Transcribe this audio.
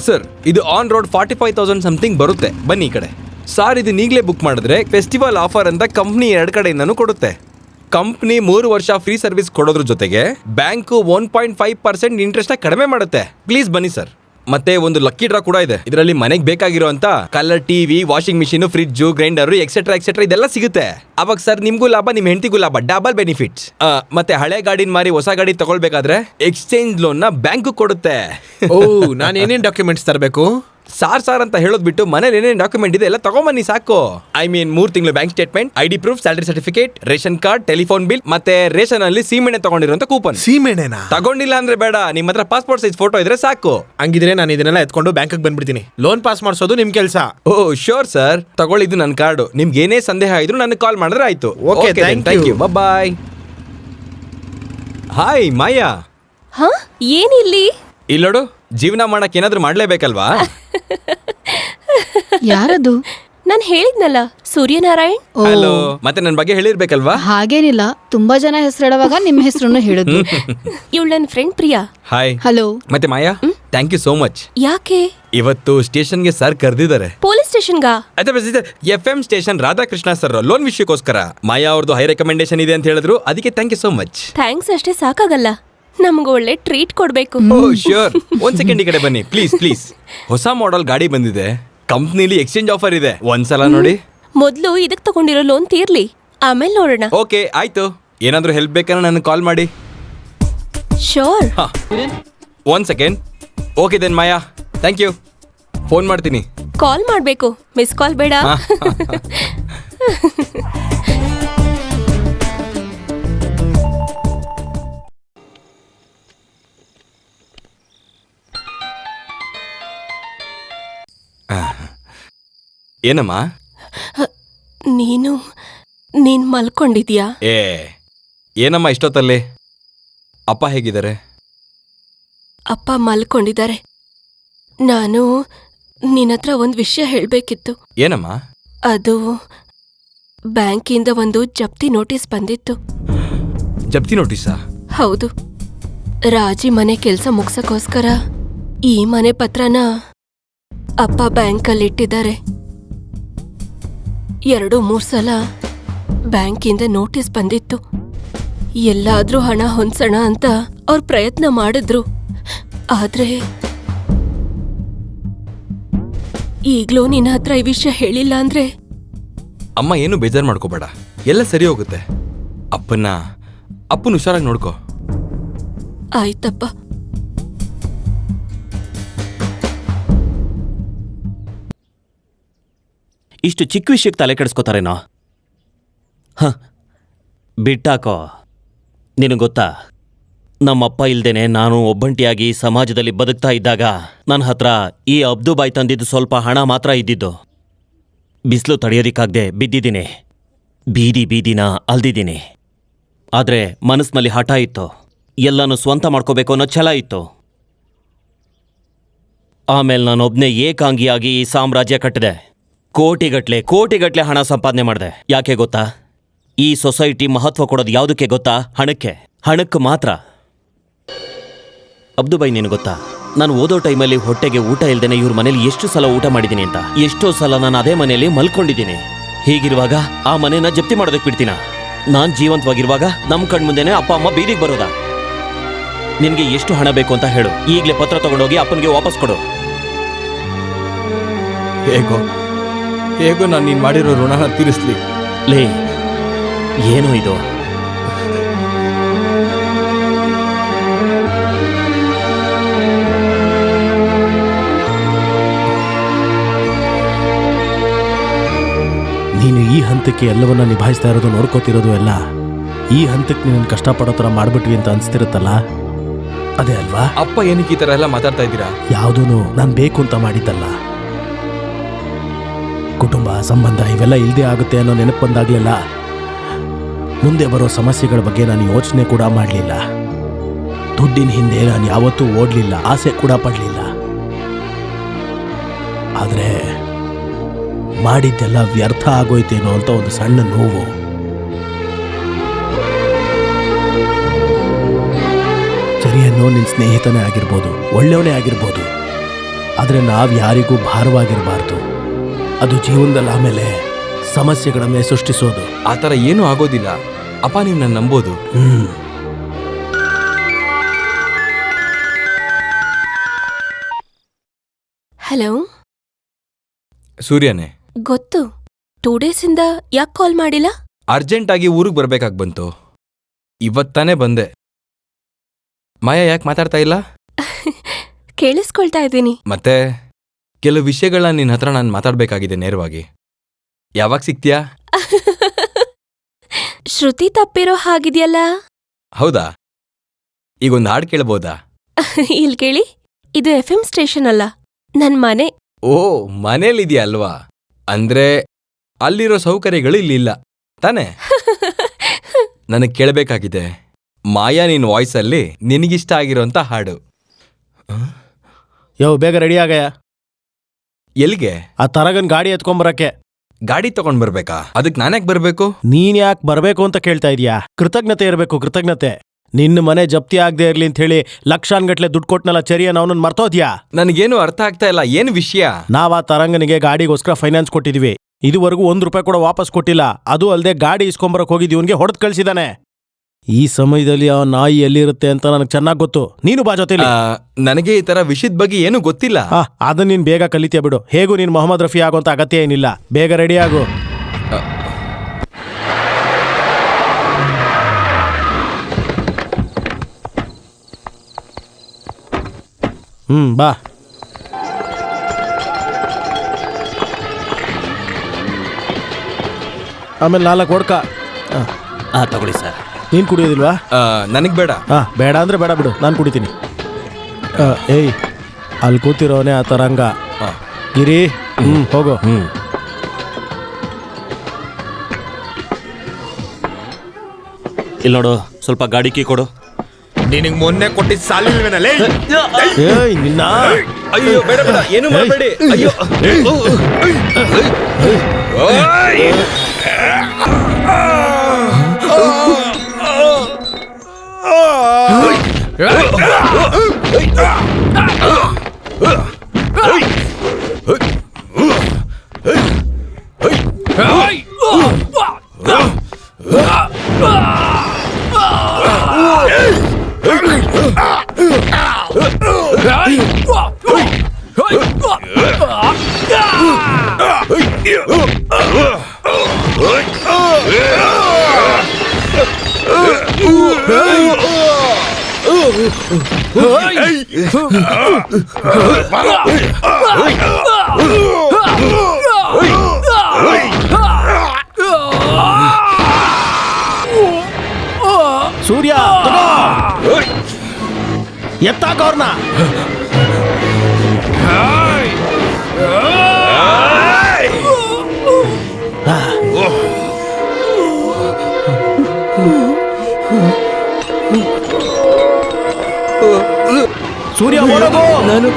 Sir ಇದು on road 45,000 something ಬರುತ್ತೆ. ಬನ್ನಿ ಈ ಕಡೆ. ಸರ್ ಇದು ನೀಗಲೇ ಬುಕ್ ಮಾಡಿದ್ರೆ ಫೆಸ್ಟಿವಲ್ ಆಫರ್ ಅಂತ ಕಂಪ್ನಿ 2 ಕಡೆಯಿಂದನೂ ಕೊಡುತ್ತೆ. ಕಂಪ್ನಿ 3 ವರ್ಷ ಫ್ರೀ ಸರ್ವಿಸ್ ಕೊಡೋದ್ರ ಜೊತೆಗೆ ಬ್ಯಾಂಕು 1.5% ಇಂಟ್ರೆಸ್ಟ್ ಕಡಿಮೆ ಮಾಡುತ್ತೆ. ಪ್ಲೀಸ್ ಬನ್ನಿ ಸರ್. ಮತ್ತೆ ಒಂದು ಲಕ್ಕಿ ಡ್ರಾ ಕೂಡ ಇದೆ. ಇದರಲ್ಲಿ ಮನೆಗೆ ಬೇಕಾಗಿರುವಂತ colour TV, washing machine, fridge, grinder etcetera ಇದೆಲ್ಲ ಸಿಗುತ್ತೆ. ಅವಾಗ ಸರ್ ನಿಮ್ಗೂ ಲಾಭ, ನಿಮ್ ಹೆಂಡತಿಗೂ ಲಾಭ, ಡಬಲ್ ಬೆನಿಫಿಟ್ಸ್. ಮತ್ತೆ ಹಳೆ ಗಾಡಿನ ಮಾರಿ ಹೊಸ ಗಾಡಿ ತಗೊಳ್ಬೇಕಾದ್ರೆ ಎಕ್ಸ್ಚೇಂಜ್ ಲೋನ್ ನ ಬ್ಯಾಂಕ್ ಕೊಡುತ್ತೆ. ಓ, ನಾನು ಏನೇನ್ ಡಾಕ್ಯುಮೆಂಟ್ಸ್ ತರಬೇಕು? ಸಾರ್ ಅಂತ ಹೇಳೋದ್ ಬಿಟ್ಟು ಮನೇಲಿ ಏನೇನು ಡಾಕ್ಯುಮೆಂಟ್ ಇದೆ ಎಲ್ಲ ತಗೊಂಬನ್ನಿ ಸಾಕು. ಐ ಮೀನ್ 3 ತಿಂಗಳು bank statement, ID proof, salary certificate, ration card, telephone bill, ಮತ್ತೆ ರೇಷನ್ ಅಲ್ಲಿ ಸೀಮೆಣ್ಣೆ ತಗೊಂಡಿರುವಂತ ಕೂಪನ್. ಸೀಮೆಣ್ಣೆನಾ? ತಗೊಂಡಿಲ್ಲ ಅಂದ್ರೆ ಬೇಡ, ನಿಮ್ಮ ಹತ್ರ ಪಾಸ್ಪೋರ್ಟ್ ಸೈಜ್ ಫೋಟೋ ಇದ್ರೆ ಸಾಕು. ಹಂಗಿದ್ರೆ ನಾನು ಇದನ್ನೆಲ್ಲ ಎತ್ಕೊಂಡು ಬ್ಯಾಂಕಿಗೆ ಬಂದ್ಬಿಡ್ತೀನಿ. ಲೋನ್ ಪಾಸ್ ಮಾಡಿಸೋದು ನಿಮ್ ಕೆಲಸ. ಓ ಶೋರ್ ಸರ್, ತಗೊಳ್ಳಿದ್ದು ನನ್ನ ಕಾರ್ಡು. ನಿಮ್ಗೆ ಏನೇ ಸಂದೇಹ ಇದ್ರು ನನಗೆ ಕಾಲ್ ಮಾಡಿದ್ರೆ ಆಯ್ತು. Okay, thank you. Bye. Hi Maya. ಹಾ, ಏನಿಲ್ಲಿ? ಇಲ್ಲೋಡು, ಜೀವನ ಮಾಡಕ್ ಏನಾದ್ರೂ ಮಾಡ್ಲೇಬೇಕಲ್ವಾ? ಯಾರದು? ನಾನ್ ಹೇಳಿದ್ನಲ್ಲ, ಸೂರ್ಯನಾರಾಯಣ್. ಹಲೋ. ಮತ್ತೆ ನನ್ನ ಬಗ್ಗೆ ಹೇಳಿರ್ಬೇಕಲ್ವಾ? ಹಾಗೇನಿಲ್ಲ, ತುಂಬಾ ಜನ ಹೆಸರಿಡುವಾಗ ನಿಮ್ಮ ಹೆಸರನ್ನು ಹೇಳಿದ್ರು. ಇವಳು ನನ್ನ ಫ್ರೆಂಡ್ ಪ್ರಿಯಾ. ಹಾಯ್. ಹಲೋ. ಮತ್ತೆ Maya, thank you so much. ಯಾಕೆ? ಇವತ್ತು ಸ್ಟೇಷನ್ಗೆ ಸರ್ ಕರೆದಿದ್ದಾರೆ. ಪೊಲೀಸ್ ಸ್ಟೇಷನ್ಗಾ? FM station Radhakrishna sir loan ವಿಷಯಕ್ಕೋಸ್ಕರ. ಮಾಯಾ ಅವ್ರದ್ದು ಹೈ ರೆಕಮೆಂಡೇಶನ್ ಇದೆ ಅಂತ ಹೇಳಿದ್ರು, ಅದಕ್ಕೆ thank you so much. Thanks ಅಷ್ಟೇ ಸಾಕಾಗಲ್ಲ, ನಮ್ಗೆ ಒಳ್ಳೆ ಟ್ರೀಟ್ ಕೊಡ್ಬೇಕು. ಓ ಶ್ಯೂರ್. ಒಂದ್ ಸೆಕೆಂಡ್ ಈ ಕಡೆ ಬನ್ನಿ ಪ್ಲೀಸ್. ಹೊಸ ಮಾಡೆಲ್ ಗಾಡಿ ಬಂದಿದೆ, ಕಂಪ್ನಿಲಿ ಎಕ್ಸ್ಚೇಂಜ್ ಆಫರ್ ಇದೆ, ಒಂದ್ಸಲ ನೋಡಿ. ಮೊದ್ಲು ಇದಕ್ ತಗೊಂಡಿರೋ ಲೋನ್ ತೀರ್ಲಿ, ಆಮೇಲೆ ನೋಡೋಣ. ಓಕೆ ಆಯ್ತು. ಏನಾದ್ರೂ ಹೆಲ್ಪ್ ಬೇಕಾದ್ರೆ ನನಗೆ ಕಾಲ್ ಮಾಡಿ. ಶೋರ್. ಒಂದ್ second. Okay then Maya, thank you. Phone ಮಾಡ್ತೀನಿ. ಕಾಲ್ ಮಾಡ್ಬೇಕು, ಮಿಸ್ ಕಾಲ್ ಬೇಡ. ಏನಮ್ಮ? ನೀನ್ ಮಲ್ಕೊಂಡಿದ್ಯಾ? ಏನಮ್ಮ ಇಷ್ಟೊತ್ತಲ್ಲಿ? ಅಪ್ಪ ಹೇಗಿದ್ದಾರೆ? ಅಪ್ಪ ಮಲ್ಕೊಂಡಿದ್ದಾರೆ. ನಾನು ನಿನ್ನತ್ರ ಒಂದ್ ವಿಷಯ ಹೇಳ್ಬೇಕಿತ್ತು. ಏನಮ್ಮ? ಅದು ಬ್ಯಾಂಕಿಂದ ಒಂದು ಜಪ್ತಿ ನೋಟಿಸ್ ಬಂದಿತ್ತು. ಜಪ್ತಿ ನೋಟಿಸಾ? ಹೌದು. ರಾಜಿ ಮನೆ ಕೆಲ್ಸ ಮುಗ್ಸಕ್ಕೋಸ್ಕರ ಈ ಮನೆ ಪತ್ರನ ಅಪ್ಪ ಬ್ಯಾಂಕಲ್ಲಿಟ್ಟಿದ್ದಾರೆ. 2-3 ಸಲ ಬ್ಯಾಂಕಿಂದ ನೋಟಿಸ್ ಬಂದಿತ್ತು. ಎಲ್ಲಾದ್ರೂ ಹಣ ಹೊಂದ್ಸೋಣ ಅಂತ ಅವ್ರು ಪ್ರಯತ್ನ ಮಾಡಿದ್ರು. ಆದ್ರೆ ಈಗ್ಲೂ ನಿನ್ನ ಹತ್ರ ಈ ವಿಷಯ ಹೇಳಿಲ್ಲ ಅಂದ್ರೆ. ಅಮ್ಮ ಏನು ಬೇಜಾರು ಮಾಡ್ಕೋಬೇಡ, ಎಲ್ಲ ಸರಿ ಹೋಗುತ್ತೆ. ಅಪ್ಪನ ಹುಷಾರಾಗಿ ನೋಡ್ಕೋ. ಆಯ್ತಪ್ಪ. ಇಷ್ಟು ಚಿಕ್ಕ ವಿಷಯಕ್ಕೆ ತಲೆ ಕೆಡಿಸ್ಕೋತಾರೇನೋ? ಬಿಟ್ಟಾಕೋ. ನಿನಗೆ ಗೊತ್ತಾ, ನಮ್ಮಪ್ಪ ಇಲ್ದೇನೆ ನಾನು ಒಬ್ಬಂಟಿಯಾಗಿ ಸಮಾಜದಲ್ಲಿ ಬದುಕ್ತಾ ಇದ್ದಾಗ ನನ್ನ ಹತ್ರ ಈ ಅಬ್ದುಬಾಯ್ ತಂದಿದ್ದು ಸ್ವಲ್ಪ ಹಣ ಮಾತ್ರ ಇದ್ದಿದ್ದು. ಬಿಸಿಲು ತಡೆಯೋದಿಕ್ಕಾಗದೆ ಬಿದ್ದಿದ್ದೀನಿ, ಬೀದಿನ ಅಲ್ದಿದ್ದೀನಿ. ಆದರೆ ಮನಸ್ಸಿನಲ್ಲಿ ಹಠ ಇತ್ತು, ಎಲ್ಲನೂ ಸ್ವಂತ ಮಾಡ್ಕೋಬೇಕು ಅನ್ನೋ ಛಲ ಇತ್ತು. ಆಮೇಲೆ ನಾನೊಬ್ಬನೇ ಏಕಾಂಗಿಯಾಗಿ ಈ ಸಾಮ್ರಾಜ್ಯ ಕಟ್ಟಿದೆ. ಕೋಟಿಗಟ್ಲೆ ಹಣ ಸಂಪಾದನೆ ಮಾಡಿದೆ. ಯಾಕೆ ಗೊತ್ತಾ? ಈ ಸೊಸೈಟಿ ಮಹತ್ವ ಕೊಡೋದು ಯಾವುದಕ್ಕೆ ಗೊತ್ತಾ? ಹಣಕ್ಕೆ ಮಾತ್ರ. ಅಬ್ದುಬಾಯ್, ನಿನಗೆ ಗೊತ್ತಾ, ನಾನು ಓದೋ ಟೈಮಲ್ಲಿ ಹೊಟ್ಟೆಗೆ ಊಟ ಇಲ್ದೇನೆ ಇವ್ರ ಮನೇಲಿ ಎಷ್ಟು ಸಲ ಊಟ ಮಾಡಿದ್ದೀನಿ ಅಂತ? ಎಷ್ಟೋ ಸಲ ನಾನು ಅದೇ ಮನೆಯಲ್ಲಿ ಮಲ್ಕೊಂಡಿದ್ದೀನಿ. ಹೀಗಿರುವಾಗ ಆ ಮನೇನ ಜಪ್ತಿ ಮಾಡೋದಕ್ಕೆ ಬಿಡ್ತೀನ? ನಾನ್ ಜೀವಂತವಾಗಿರುವಾಗ ನಮ್ಮ ಕಣ್ಮುಂದೆನೆ ಅಪ್ಪ ಅಮ್ಮ ಬೀದಿಗೆ ಬರೋದಾ? ನಿನಗೆ ಎಷ್ಟು ಹಣ ಬೇಕು ಅಂತ ಹೇಳು, ಈಗಲೇ ಪತ್ರ ತಗೊಂಡೋಗಿ ಅಪ್ಪನಿಗೆ ವಾಪಸ್ ಕೊಡು. ಹೇಗೋ ನಾನು ನೀನು ಮಾಡಿರೋ ಋಣನ ತೀರಿಸ್ಲಿ. ಲೇ, ಏನೋ ಇದು? ನೀನು ಈ ಹಂತಕ್ಕೆ ಎಲ್ಲವನ್ನ ನಿಭಾಯಿಸ್ತಾ ಇರೋದು, ನೋಡ್ಕೋತಿರೋದು ಎಲ್ಲ ಈ ಹಂತಕ್ಕೆ ನೀನು ಕಷ್ಟಪಡೋ ಥರ ಮಾಡ್ಬಿಟ್ವಿ ಅಂತ ಅನ್ಸ್ತಿರುತ್ತಲ್ಲ, ಅದೇ ಅಲ್ವಾ? ಅಪ್ಪ ಏನಕ್ಕೆ ಈ ಥರ ಎಲ್ಲ ಮಾತಾಡ್ತಾ ಇದ್ದೀರಾ? ಯಾವುದೂ ನಾನು ಬೇಕು ಅಂತ ಮಾಡಿದ್ದಲ್ಲ. ಕುಟುಂಬ ಸಂಬಂಧ ಇವೆಲ್ಲ ಇಲ್ಲದೆ ಆಗುತ್ತೆ ಅನ್ನೋ ನೆನಪು ಬಂದಾಗಲೆಲ್ಲ ಮುಂದೆ ಬರೋ ಸಮಸ್ಯೆಗಳ ಬಗ್ಗೆ ನಾನು ಯೋಚನೆ ಕೂಡ ಮಾಡಲಿಲ್ಲ. ದುಡ್ಡಿನ ಹಿಂದೆ ನಾನು ಯಾವತ್ತೂ ಓಡಲಿಲ್ಲ, ಆಸೆ ಕೂಡ ಪಡಲಿಲ್ಲ. ಆದರೆ ಮಾಡಿದ್ದೆಲ್ಲ ವ್ಯರ್ಥ ಆಗೋಯ್ತೇನೋ ಅಂತ ಒಂದು ಸಣ್ಣ ನೋವು. ಸರಿಯನ್ನೋ ನಿನ್ನ ಸ್ನೇಹಿತನೇ ಆಗಿರ್ಬೋದು, ಒಳ್ಳೆಯವನೇ ಆಗಿರ್ಬೋದು, ಆದರೆ ನಾವು ಯಾರಿಗೂ ಭಾರವಾಗಿರಬಾರ್ದು. ಅದು ಜೀವನದಲ್ಲಿ ಆಮೇಲೆ ಸಮಸ್ಯೆಗಳನ್ನೇ ಸೃಷ್ಟಿಸೋದು. ಆ ಥರ ಏನೂ ಆಗೋದಿಲ್ಲ ಅಪ್ಪ, ನೀವು ನನ್ನ ನಂಬೋದು. ಹಲೋ. ಸೂರ್ಯನೇ, ಗೊತ್ತು. 2 ಡೇಸಿಂದ ಯಾಕೆ ಕಾಲ್ ಮಾಡಿಲ್ಲ? ಅರ್ಜೆಂಟಾಗಿ ಊರಿಗೆ ಬರ್ಬೇಕಾಗಿ ಬಂತು. ಇವತ್ತಾನೇ ಬಂದೆ. ಮಾಯಾ ಯಾಕೆ ಮಾತಾಡ್ತಾ ಇಲ್ಲ? ಕೇಳಿಸ್ಕೊಳ್ತಾ ಇದ್ದೀನಿ. ಮತ್ತೆ ಕೆಲವು ವಿಷಯಗಳನ್ನ ನಿನ್ನ ಹತ್ರ ನಾನು ಮಾತಾಡ್ಬೇಕಾಗಿದೆ ನೇರವಾಗಿ. ಯಾವಾಗ ಸಿಗ್ತೀಯಾ? ಶ್ರುತಿ ತಪ್ಪಿರೋ ಹಾಗಿದೆಯಲ್ಲ. ಹೌದಾ? ಈಗೊಂದು ಹಾಡು ಕೇಳ್ಬೋದಾ? ಇಲ್ಲಿ ಕೇಳಿ, ಇದು FM ಸ್ಟೇಷನ್ ಅಲ್ಲ, ನನ್ ಮನೆ. ಓ, ಮನೇಲಿದ್ಯಾ ಅಲ್ವಾ? ಅಂದ್ರೆ ಅಲ್ಲಿರೋ ಸೌಕರ್ಯಗಳು ಇಲ್ಲಿಲ್ಲ ತಾನೇ? ನನಗೆ ಕೇಳಬೇಕಾಗಿದೆ, ಮಾಯಾ ನಿನ್ ವಾಯ್ಸಲ್ಲಿ ನಿನಗಿಷ್ಟ ಆಗಿರೋಂಥ ಹಾಡು. ಬೇಗ ರೆಡಿ ಆಗಯ್ಯ. ಎಲ್ಲಿಗೆ? ಆ ತರಗನ್ ಗಾಡಿ ಎತ್ಕೊಂಬರಕ್ಕೆ. ಗಾಡಿ ತಗೊಂಡ್ ಬರ್ಬೇಕಾ? ಅದಕ್ಕೆ ನಾನ್ಯಾಕೆ ಬರ್ಬೇಕು? ನೀನ್ ಯಾಕೆ ಬರ್ಬೇಕು ಅಂತ ಕೇಳ್ತಾ ಇದೀಯಾ? ಕೃತಜ್ಞತೆ ಇರಬೇಕು, ಕೃತಜ್ಞತೆ. ನಿನ್ನ ಮನೆ ಜಪ್ತಿ ಆಗದೆ ಇರ್ಲಿ ಅಂತ ಹೇಳಿ ಲಕ್ಷಾನ್ಗಟ್ಲೆ ದುಡ್ಡು ಕೊಟ್ನಲ್ಲ ಚರಿಯ, ಅವನನ್ನ ಮರ್ತೋದ್ಯಾ? ನನಗೇನು ಅರ್ಥ ಆಗ್ತಾ ಇಲ್ಲ, ಏನು ವಿಷಯ? ನಾವ್ ಆ ತರಂಗನಿಗೆ ಗಾಡಿಗೋಸ್ಕರ ಫೈನಾನ್ಸ್ ಕೊಟ್ಟಿದೀವಿ. ಇದುವರೆಗೂ ₹1 ಕೂಡ ವಾಪಸ್ ಕೊಟ್ಟಿಲ್ಲ. ಅದು ಅಲ್ಲದೆ ಗಾಡಿ ಇಸ್ಕೊಂಬರಕ್ ಹೋಗಿದ್ ಇವನ್ಗೆ ಹೊಡೆದ್ ಕಳ್ಸಿದಾನೆ. ಈ ಸಮಯದಲ್ಲಿ ಆ ನಾಯಿ ಎಲ್ಲಿರುತ್ತೆ ಅಂತ ನನಗೆ ಚೆನ್ನಾಗಿ ಗೊತ್ತು. ನೀನು ಬಾ ಜೊತೆಲಿ. ನನಗೆ ಈ ತರ ವಿಷಯದ ಬಗ್ಗೆ ಏನು ಗೊತ್ತಿಲ್ಲ. ಅದನ್ನ ನೀನ್ ಬೇಗ ಕಲಿತೀಯ ಬಿಡು. ಹೇಗೂ ನೀನ್ ಮೊಹಮ್ಮದ್ ರಫಿ ಆಗೋಂತ ಅಗತ್ಯ ಏನಿಲ್ಲ. ಬೇಗ ರೆಡಿ ಆಗು. ಬಾ. ಆಮೇಲೆ 4 ಓಡ್ಕ. ತಗೊಳ್ಳಿ ಸರ್. ನೀನ್ ಕುಡಿಯೋದಿಲ್ವಾ? ನನಗ್ ಬೇಡ. ಬೇಡ ಅಂದ್ರೆ ಬೇಡ ಬಿಡು, ನಾನು ಕುಡಿತೀನಿ. ಏಯ್, ಅಲ್ಲಿ ಕೂತಿರೋನೆ ಆ ತರಂಗ. ಗಿರಿ, ಹೋಗೋ. ಇಲ್ಲಿ ನೋಡು, ಸ್ವಲ್ಪ ಗಾಡಿ ಕೀ ಕೊಡು. ನಿನಗೆ ಮೊನ್ನೆ ಕೊಟ್ಟಿದ್ದ ಸಾಲಿಲ್ವೇನಲ್ಲೇ? ಏಯ್ ನಿನ್ನ. ಅಯ್ಯೋ ಬೇಡ ಬೇಡ, ಏನು ಮಾಡಬೇಡಿ. ಅಯ್ಯೋ ಸೂರ್ಯ, ಎತ್ತಾಕವ್ರನ್ನ. ಸೂರ್ಯ ಓಡೋಗು. ನಾನು